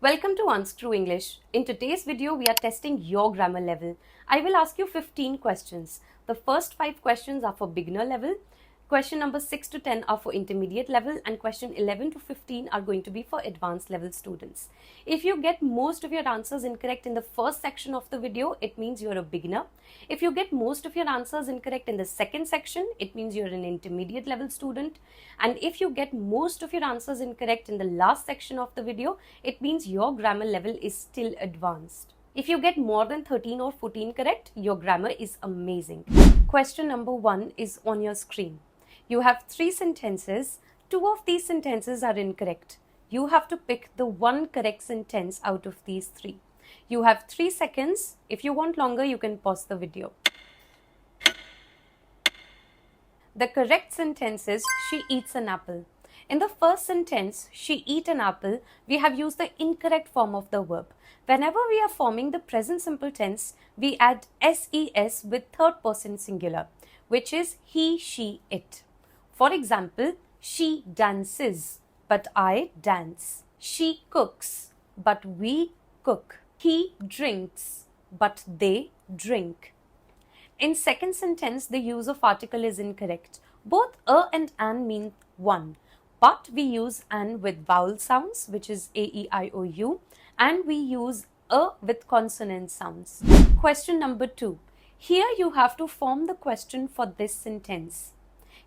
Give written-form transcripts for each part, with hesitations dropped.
Welcome to Unscrew English. In today's video, we are testing your grammar level. I will ask you 15 questions. The first 5 questions are for beginner level. Question number 6 to 10 are for intermediate level and question 11 to 15 are going to be for advanced level students. If you get most of your answers incorrect in the first section of the video, it means you're a beginner. If you get most of your answers incorrect in the second section, it means you're an intermediate level student. And if you get most of your answers incorrect in the last section of the video, it means your grammar level is still advanced. If you get more than 13 or 14 correct, your grammar is amazing. Question number 1 is on your screen. You have 3 sentences. 2 of these sentences are incorrect. You have to pick the one correct sentence out of these 3. You have 3 seconds. If you want longer, you can pause the video. The correct sentence is, she eats an apple. In the first sentence, she eat an apple, we have used the incorrect form of the verb. Whenever we are forming the present simple tense, we add ses with third person singular, which is he, she, it. For example, she dances, but I dance. She cooks, but we cook. He drinks, but they drink. In second sentence, the use of article is incorrect. Both a and an mean one, but we use an with vowel sounds, which is a, e, I, o, u, and we use a with consonant sounds. Question number 2. Here you have to form the question for this sentence.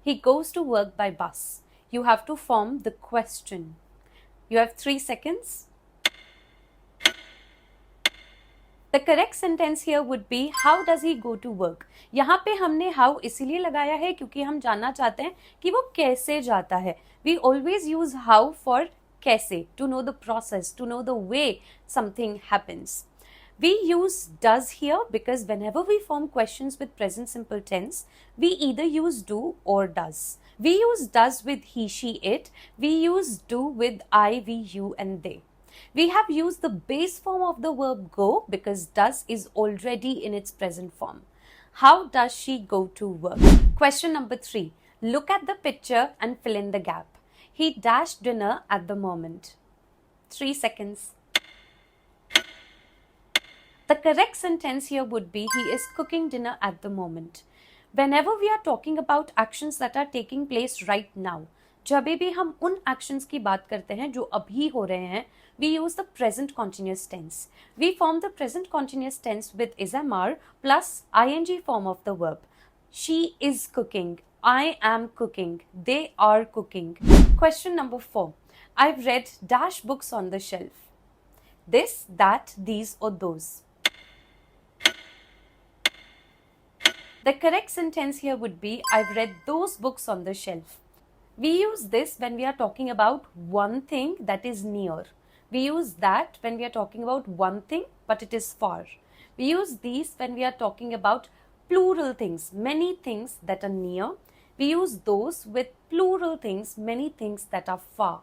He goes to work by bus. You have to form the question. You have 3 seconds. The correct sentence here would be, how does he go to work? यहाँ पे हमने how इसीलिए लगाया है क्योंकि हम जानना चाहते हैं कि वो कैसे जाता है. We always use how for कैसे, to know the process, to know the way something happens. We use does here because whenever we form questions with present simple tense, we either use do or does. We use does with he, she, it. We use do with I, we, you and they. We have used the base form of the verb go because does is already in its present form. How does she go to work? Question number 3. Look at the picture and fill in the gap. He dashed dinner at the moment. 3 seconds. The correct sentence here would be, he is cooking dinner at the moment. Whenever we are talking about actions that are taking place right now, जब भी हम उन actions की बात करते हैं जो अभी हो रहे हैं, we use the present continuous tense. We form the present continuous tense with is-am-are plus ing form of the verb. She is cooking. I am cooking. They are cooking. Question number 4. I've read dash books on the shelf. This, that, these or those. The correct sentence here would be, I've read those books on the shelf. We use this when we are talking about one thing that is near. We use that when we are talking about one thing but it is far. We use these when we are talking about plural things, many things that are near. We use those with plural things, many things that are far.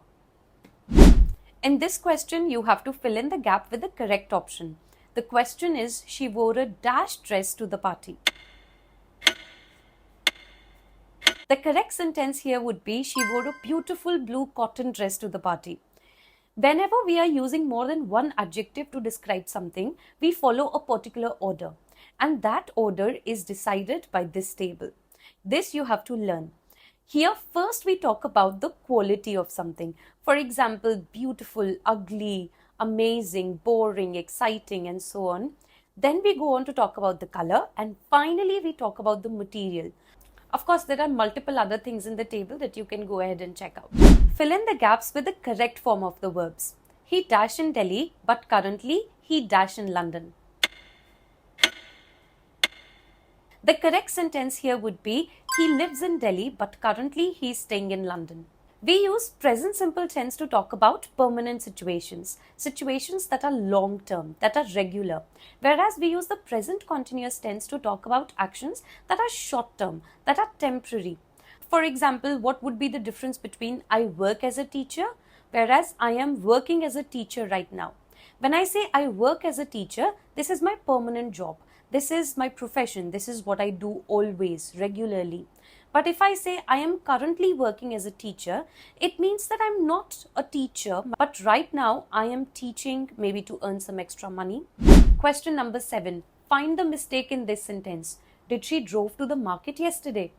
In this question, you have to fill in the gap with the correct option. The question is, she wore a dash dress to the party. The correct sentence here would be, she wore a beautiful blue cotton dress to the party. Whenever we are using more than one adjective to describe something, we follow a particular order. And that order is decided by this table. This you have to learn. Here first we talk about the quality of something. For example, beautiful, ugly, amazing, boring, exciting and so on. Then we go on to talk about the color and finally we talk about the material. Of course, there are multiple other things in the table that you can go ahead and check out. Fill in the gaps with the correct form of the verbs. He dash in Delhi, but currently he dash in London. The correct sentence here would be, he lives in Delhi, but currently he is staying in London. We use present simple tense to talk about permanent situations, situations that are long term, that are regular. Whereas we use the present continuous tense to talk about actions that are short term, that are temporary. For example, what would be the difference between I work as a teacher, whereas I am working as a teacher right now? When I say I work as a teacher, this is my permanent job. This is my profession. This is what I do always, regularly. But if I say I am currently working as a teacher, it means that I'm not a teacher, but right now I am teaching maybe to earn some extra money. Question number 7. Find the mistake in this sentence. Did she drove to the market yesterday?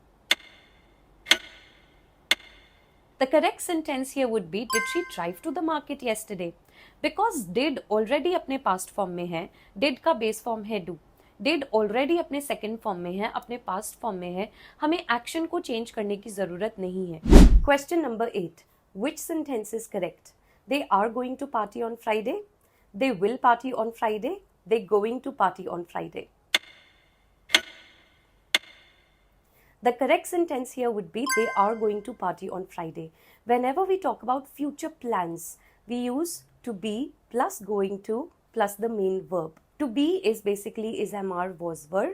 The correct sentence here would be did she drive to the market yesterday? Because did already अपने past form में है, did का base form है do. Did already अपने second form में है, अपने past form में है, हमें action को change करने की जरूरत नहीं है. Question number 8. Which sentence is correct? They are going to party on Friday. They will party on Friday. They going to party on Friday. The correct sentence here would be they are going to party on Friday. Whenever we talk about future plans, we use to be plus going to plus the main verb. To be is basically is MR was were.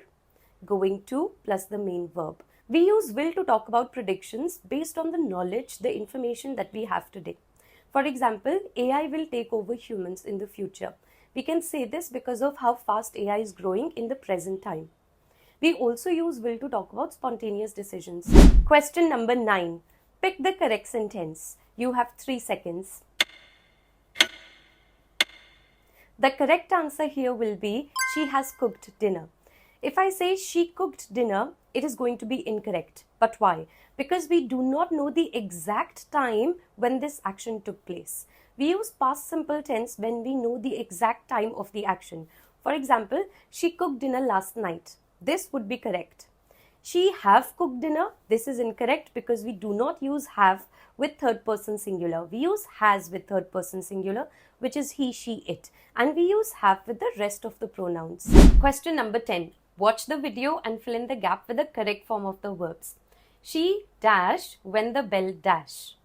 Going to plus the main verb. We use will to talk about predictions based on the knowledge, the information that we have today. For example, AI will take over humans in the future. We can say this because of how fast AI is growing in the present time. We also use will to talk about spontaneous decisions. Question number 9. Pick the correct sentence. You have 3 seconds. The correct answer here will be she has cooked dinner. If I say she cooked dinner, it is going to be incorrect. But why? Because we do not know the exact time when this action took place. We use past simple tense when we know the exact time of the action. For example, she cooked dinner last night. This would be correct. She have cooked dinner. This is incorrect because we do not use have with third person singular. We use has with third person singular, which is he, she, it. And we use have with the rest of the pronouns. Question number 10. Watch the video and fill in the gap with the correct form of the verbs. She dash when the bell dash.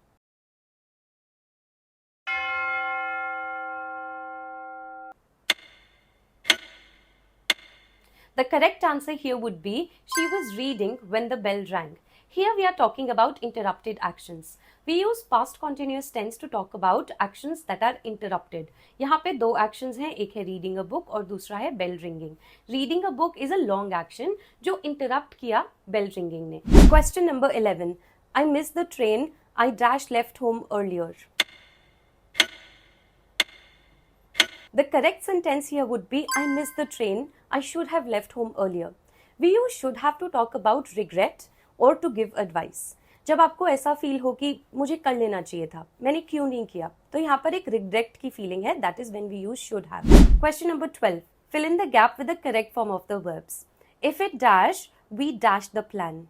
The correct answer here would be she was reading when the bell rang. Here we are talking about interrupted actions. We use past continuous tense to talk about actions that are interrupted. यहाँ पे 2 actions हैं, एक है reading a book और दूसरा है bell ringing. Reading a book is a long action जो interrupt किया bell ringing ने. Question number 11. I missed the train. I dash left home earlier. The correct sentence here would be I missed the train. I should have left home earlier. We use should have to talk about regret or to give advice. जब आपको ऐसा feel हो कि मुझे कर लेना चाहिए था, मैंने क्यों नहीं किया, तो यहाँ पर एक regret की feeling है. That is when we use should have. Question number 12. Fill in the gap with the correct form of the verbs. If it dash, we dash the plan.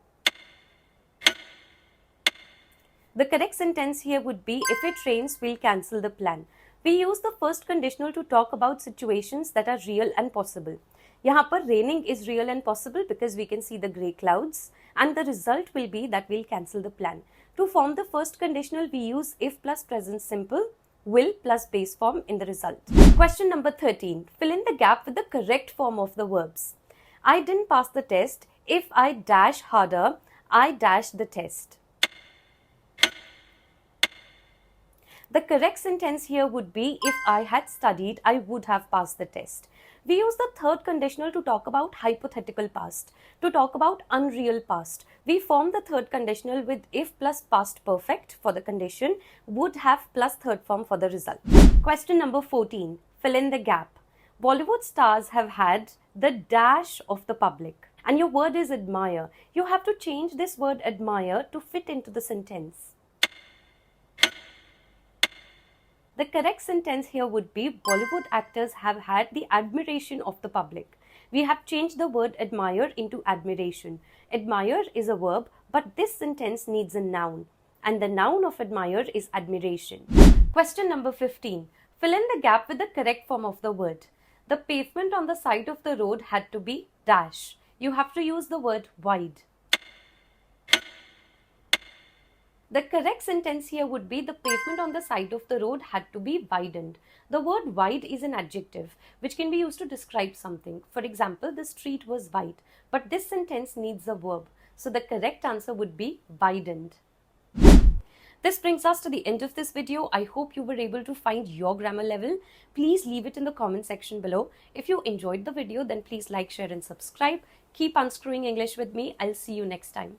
The correct sentence here would be if it rains, we'll cancel the plan. We use the first conditional to talk about situations that are real and possible. यहाँ पर raining is real and possible because we can see the grey clouds and the result will be that we'll cancel the plan. To form the first conditional, we use if plus present simple, will plus base form in the result. Question number 13. Fill in the gap with the correct form of the verbs. I didn't pass the test. If I dash harder, I dash the test. The correct sentence here would be if I had studied, I would have passed the test. We use the third conditional to talk about hypothetical past. To talk about unreal past, we form the third conditional with if plus past perfect for the condition, would have plus third form for the result. Question number 14. Fill in the gap. Bollywood stars have had the dash of the public. And your word is admire. You have to change this word admire to fit into the sentence. The correct sentence here would be Bollywood actors have had the admiration of the public. We have changed the word admire into admiration. Admire is a verb, but this sentence needs a noun. And the noun of admire is admiration. Question number 15. Fill in the gap with the correct form of the word. The pavement on the side of the road had to be dash. You have to use the word wide. The correct sentence here would be the pavement on the side of the road had to be widened. The word wide is an adjective which can be used to describe something. For example, the street was wide, but this sentence needs a verb. So the correct answer would be widened. This brings us to the end of this video. I hope you were able to find your grammar level. Please leave it in the comment section below. If you enjoyed the video, then please like, share and subscribe. Keep unscrewing English with me. I'll see you next time.